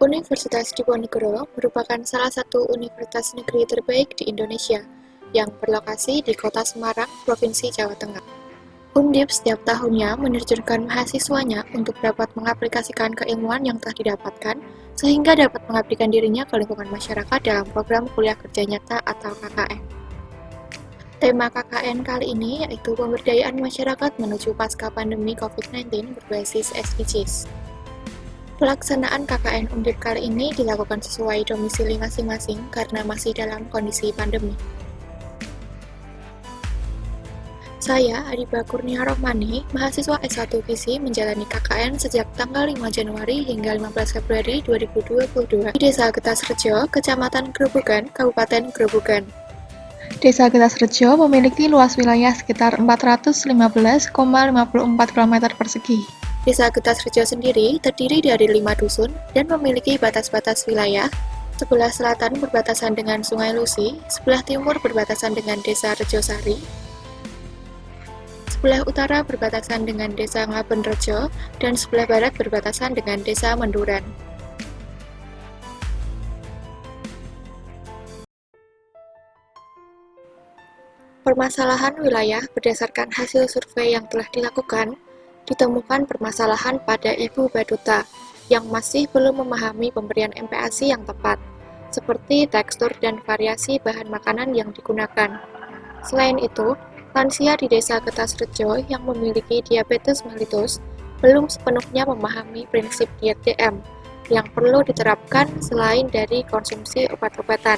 Universitas Diponegoro merupakan salah satu universitas negeri terbaik di Indonesia yang berlokasi di Kota Semarang, Provinsi Jawa Tengah. Undip setiap tahunnya menerjunkan mahasiswanya untuk dapat mengaplikasikan keilmuan yang telah didapatkan sehingga dapat mengabdikan dirinya ke lingkungan masyarakat dalam program kuliah kerja nyata atau KKN. Tema KKN kali ini yaitu pemberdayaan masyarakat menuju pasca pandemi COVID-19 berbasis SDGs. Pelaksanaan KKN Undip kali ini dilakukan sesuai domisili masing-masing karena masih dalam kondisi pandemi. Saya, Adiba Kurnia Rohmani, mahasiswa S1 Visi menjalani KKN sejak tanggal 5 Januari hingga 15 Februari 2022 di Desa Getasrejo, Kecamatan Grobogan, Kabupaten Grobogan. Desa Getasrejo memiliki luas wilayah sekitar 415,54 km persegi. Desa Getasrejo sendiri terdiri dari 5 dusun dan memiliki batas-batas wilayah. Sebelah selatan berbatasan dengan Sungai Lusi, sebelah timur berbatasan dengan Desa Rejosari, sebelah utara berbatasan dengan Desa Ngabenrejo, dan sebelah barat berbatasan dengan Desa Menduran. Permasalahan wilayah berdasarkan hasil survei yang telah dilakukan, ditemukan permasalahan pada Ibu Baduta yang masih belum memahami pemberian MPASI yang tepat, seperti tekstur dan variasi bahan makanan yang digunakan. Selain itu, lansia di Desa Getasrejo yang memiliki diabetes mellitus belum sepenuhnya memahami prinsip diet DM yang perlu diterapkan selain dari konsumsi obat-obatan.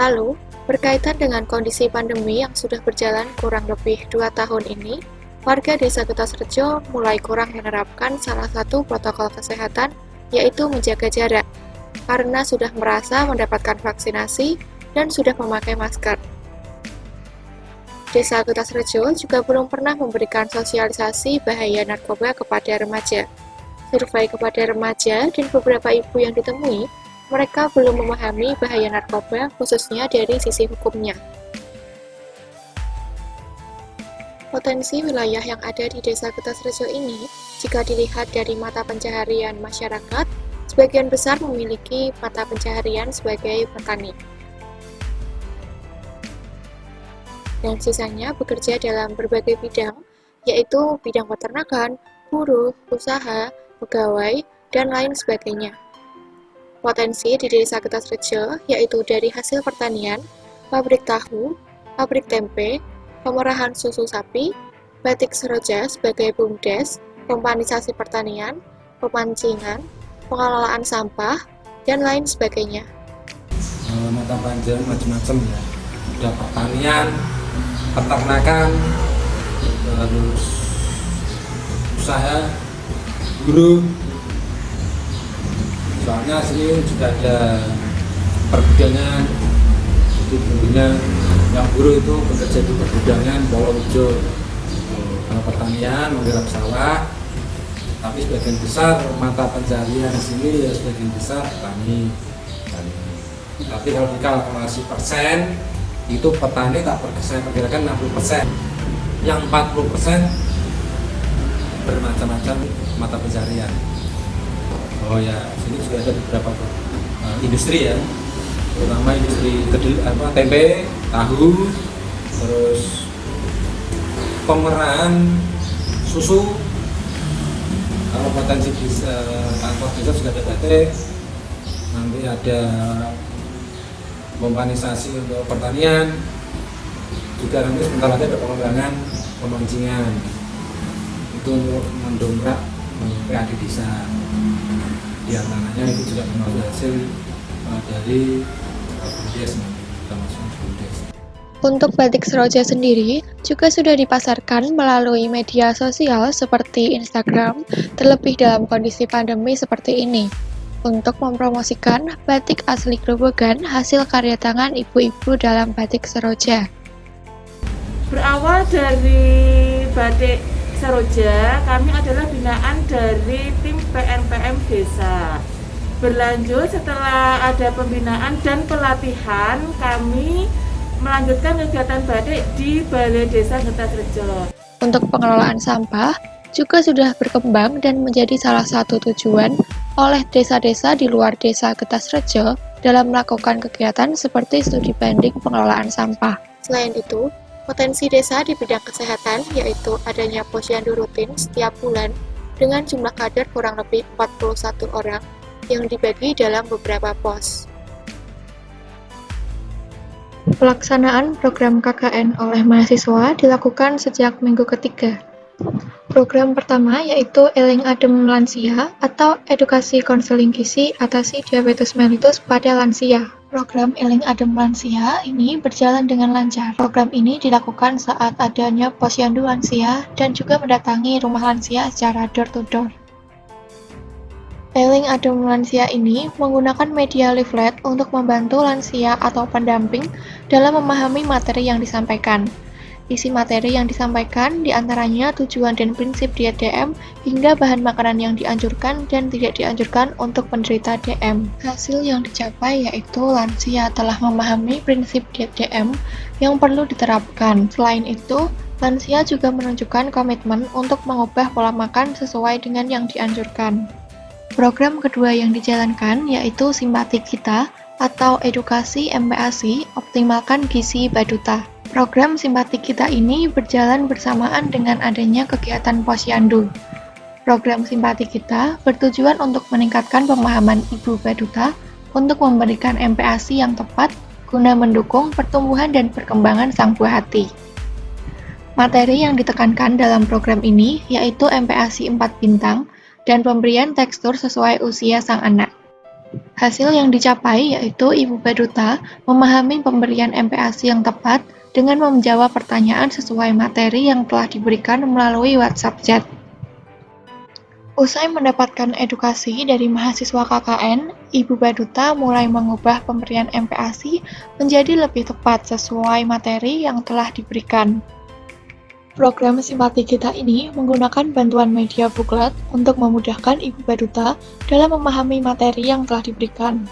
Lalu, berkaitan dengan kondisi pandemi yang sudah berjalan kurang lebih 2 tahun ini, warga Desa Getasrejo mulai kurang menerapkan salah satu protokol kesehatan, yaitu menjaga jarak, karena sudah merasa mendapatkan vaksinasi dan sudah memakai masker. Desa Getasrejo juga belum pernah memberikan sosialisasi bahaya narkoba kepada remaja. Survei kepada remaja dan beberapa ibu yang ditemui, mereka belum memahami bahaya narkoba khususnya dari sisi hukumnya. Potensi wilayah yang ada di Desa Getasrejo ini, jika dilihat dari mata pencaharian masyarakat, sebagian besar memiliki mata pencaharian sebagai petani. Dan sisanya bekerja dalam berbagai bidang, yaitu bidang peternakan, buruh, usaha, pegawai, dan lain sebagainya. Potensi di Desa Getasrejo yaitu dari hasil pertanian, pabrik tahu, pabrik tempe, pemerahan susu sapi, batik seroja sebagai BUMDes, kompanisasi pertanian, pemancingan, pengelolaan sampah, dan lain sebagainya. Mata pelajaran macam-macam ya, ada pertanian, peternakan, terus usaha, buruh. Soalnya sini juga ada pergudangan, jadi buruhnya yang buruh itu bekerja di pergudangan Polowojo. Kalau pertanian menggarap sawah, tapi sebagian besar mata pencaharian di sini ya sebagian besar petani. Tapi kalau dikalkulasi persen, itu petani saya perkirakan 60%, yang 40% bermacam-macam mata pencaharian. Oh ya, sini juga ada beberapa industri ya, terutama industri tempe, tahu, terus pemerahan susu. Kalau potensi kantor desa juga ada batik, nanti ada kompanisasi untuk pertanian, juga nanti sebentar lagi ada pengembangan pemancingan, itu untuk mendongkrak PAD desa. Di antaranya itu juga termasuk hasil dari BUMDes, termasuk BUMDes. Untuk batik seroja sendiri juga sudah dipasarkan melalui media sosial seperti Instagram, terlebih dalam kondisi pandemi seperti ini, untuk mempromosikan batik asli Grobogan hasil karya tangan ibu-ibu dalam batik seroja. Berawal dari batik seroja, kami adalah binaan dari tim PNPM Desa. Berlanjut setelah ada pembinaan dan pelatihan, kami melanjutkan kegiatan batik di Balai Desa Getasrejo. Untuk pengelolaan sampah juga sudah berkembang dan menjadi salah satu tujuan oleh desa-desa di luar Desa Getasrejo dalam melakukan kegiatan seperti studi banding pengelolaan sampah. Selain itu, potensi desa di bidang kesehatan yaitu adanya posyandu rutin setiap bulan dengan jumlah kader kurang lebih 41 orang yang dibagi dalam beberapa pos. Pelaksanaan program KKN oleh mahasiswa dilakukan sejak minggu ketiga. Program pertama yaitu Eling Adem Lansia atau Edukasi Konseling Gizi Atasi Diabetes Mellitus pada Lansia. Program Eling Adem Lansia ini berjalan dengan lancar. Program ini dilakukan saat adanya posyandu lansia dan juga mendatangi rumah lansia secara door-to-door. Eling Adem Lansia ini menggunakan media leaflet untuk membantu lansia atau pendamping dalam memahami materi yang disampaikan. Isi materi yang disampaikan diantaranya tujuan dan prinsip diet DM hingga bahan makanan yang dianjurkan dan tidak dianjurkan untuk penderita DM. Hasil yang dicapai yaitu lansia telah memahami prinsip diet DM yang perlu diterapkan. Selain itu, lansia juga menunjukkan komitmen untuk mengubah pola makan sesuai dengan yang dianjurkan. Program kedua yang dijalankan yaitu Simpati Kita atau Edukasi MPASI Optimalkan Gizi Baduta. Program Simpati Kita ini berjalan bersamaan dengan adanya kegiatan posyandu. Program Simpati Kita bertujuan untuk meningkatkan pemahaman ibu baduta untuk memberikan MPASI yang tepat guna mendukung pertumbuhan dan perkembangan sang buah hati. Materi yang ditekankan dalam program ini yaitu MPASI 4 bintang dan pemberian tekstur sesuai usia sang anak. Hasil yang dicapai yaitu ibu baduta memahami pemberian MPASI yang tepat dengan menjawab pertanyaan sesuai materi yang telah diberikan melalui WhatsApp chat. Usai mendapatkan edukasi dari mahasiswa KKN, Ibu Baduta mulai mengubah pemberian MPASI menjadi lebih tepat sesuai materi yang telah diberikan. Program Simpati Kita ini menggunakan bantuan media booklet untuk memudahkan Ibu Baduta dalam memahami materi yang telah diberikan.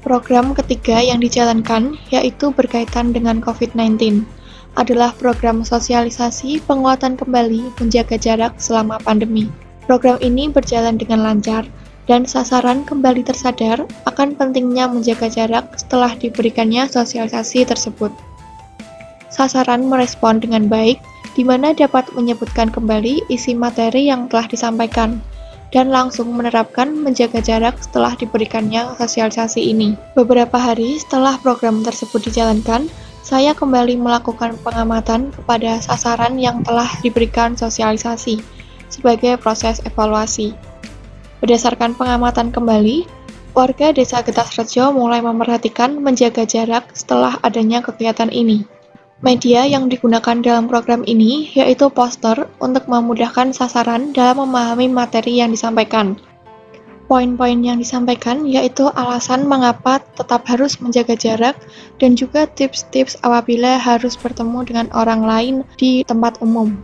Program ketiga yang dijalankan yaitu berkaitan dengan COVID-19 adalah program sosialisasi penguatan kembali menjaga jarak selama pandemi. Program ini berjalan dengan lancar dan sasaran kembali tersadar akan pentingnya menjaga jarak setelah diberikannya sosialisasi tersebut. Sasaran merespon dengan baik, di mana dapat menyebutkan kembali isi materi yang telah disampaikan dan langsung menerapkan menjaga jarak setelah diberikannya sosialisasi ini. Beberapa hari setelah program tersebut dijalankan, saya kembali melakukan pengamatan kepada sasaran yang telah diberikan sosialisasi sebagai proses evaluasi. Berdasarkan pengamatan kembali, warga Desa Getasrejo mulai memperhatikan menjaga jarak setelah adanya kegiatan ini. Media yang digunakan dalam program ini yaitu poster untuk memudahkan sasaran dalam memahami materi yang disampaikan. Poin-poin yang disampaikan yaitu alasan mengapa tetap harus menjaga jarak dan juga tips-tips apabila harus bertemu dengan orang lain di tempat umum.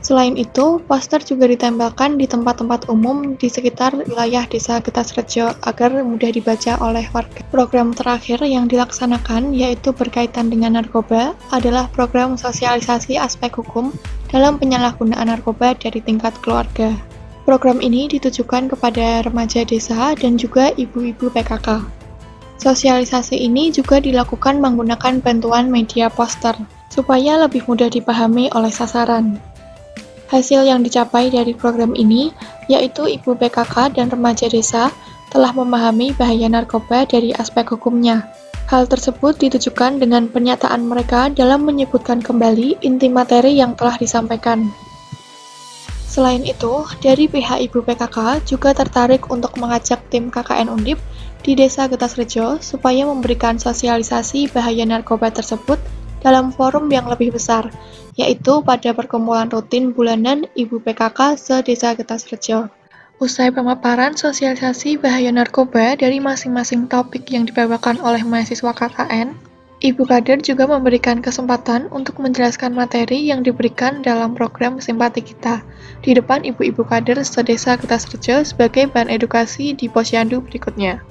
Selain itu, poster juga ditempelkan di tempat-tempat umum di sekitar wilayah Desa Getasrejo agar mudah dibaca oleh warga. Program terakhir yang dilaksanakan yaitu berkaitan dengan narkoba adalah program sosialisasi aspek hukum dalam penyalahgunaan narkoba dari tingkat keluarga. Program ini ditujukan kepada remaja desa dan juga ibu-ibu PKK. Sosialisasi ini juga dilakukan menggunakan bantuan media poster supaya lebih mudah dipahami oleh sasaran. Hasil yang dicapai dari program ini, yaitu ibu PKK dan remaja desa telah memahami bahaya narkoba dari aspek hukumnya. Hal tersebut ditujukan dengan pernyataan mereka dalam menyebutkan kembali inti materi yang telah disampaikan. Selain itu, dari pihak ibu PKK juga tertarik untuk mengajak tim KKN Undip di Desa Getasrejo supaya memberikan sosialisasi bahaya narkoba tersebut dalam forum yang lebih besar, yaitu pada perkumpulan rutin bulanan Ibu PKK se-Desa Getasrejo. Usai pemaparan sosialisasi bahaya narkoba dari masing-masing topik yang dibawakan oleh mahasiswa KKN, Ibu Kader juga memberikan kesempatan untuk menjelaskan materi yang diberikan dalam program Simpati Kita di depan ibu-ibu kader se-Desa Getasrejo sebagai bahan edukasi di posyandu berikutnya.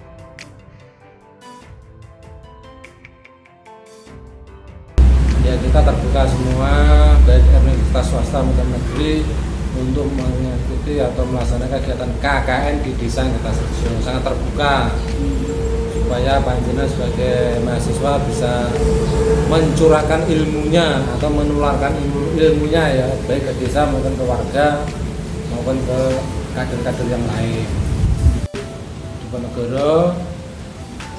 Ya, kita terbuka semua, baik universitas swasta maupun negeri, untuk mengikuti atau melaksanakan kegiatan KKN di Desa Ngertasrejo. Sangat terbuka supaya panjenengan sebagai mahasiswa bisa mencurahkan ilmunya atau menularkan ilmunya ya, baik ke desa maupun ke warga maupun ke kader-kader yang lain. Diponegoro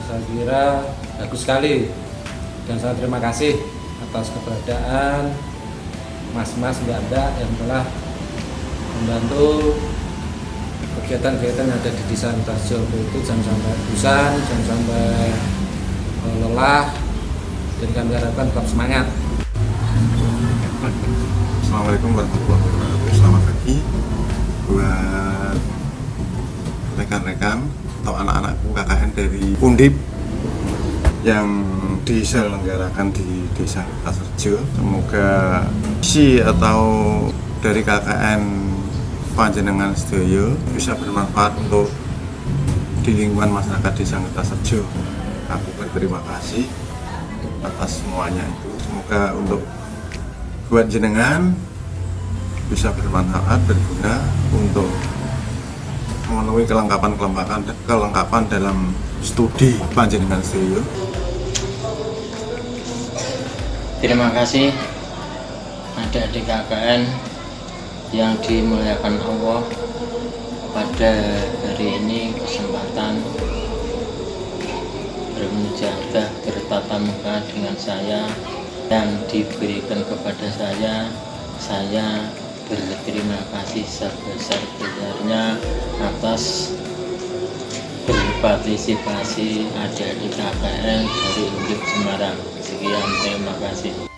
saya kira bagus sekali dan sangat terima kasih atas keberadaan mas-mas mbak-mbak yang telah membantu kegiatan-kegiatan yang ada di Desa Ngertasrejo, itu jangan sampai bosan, jangan sampai lelah, dan kami harapkan tetap semangat. Assalamualaikum warahmatullahi wabarakatuh. Selamat pagi buat rekan-rekan atau anak-anakku KKN dari Undip yang diselenggarakan di Desa Ngertasrejo. Semoga isi atau dari KKN panjenengan sedaya bisa bermanfaat untuk di lingkungan masyarakat Desa Ngertasrejo. Aku berterima kasih atas semuanya itu. Semoga untuk buat jenengan bisa bermanfaat, berguna untuk memenuhi kelengkapan dalam studi panjenengan sedaya. Terima kasih adik-adik KKN yang dimuliakan Allah, pada hari ini kesempatan bermujahadah bertatap muka dengan saya yang diberikan kepada saya berterima kasih sebesar-besarnya atas berpartisipasi adik-adik KKN dari Undip Semarang. Sekian, terima kasih.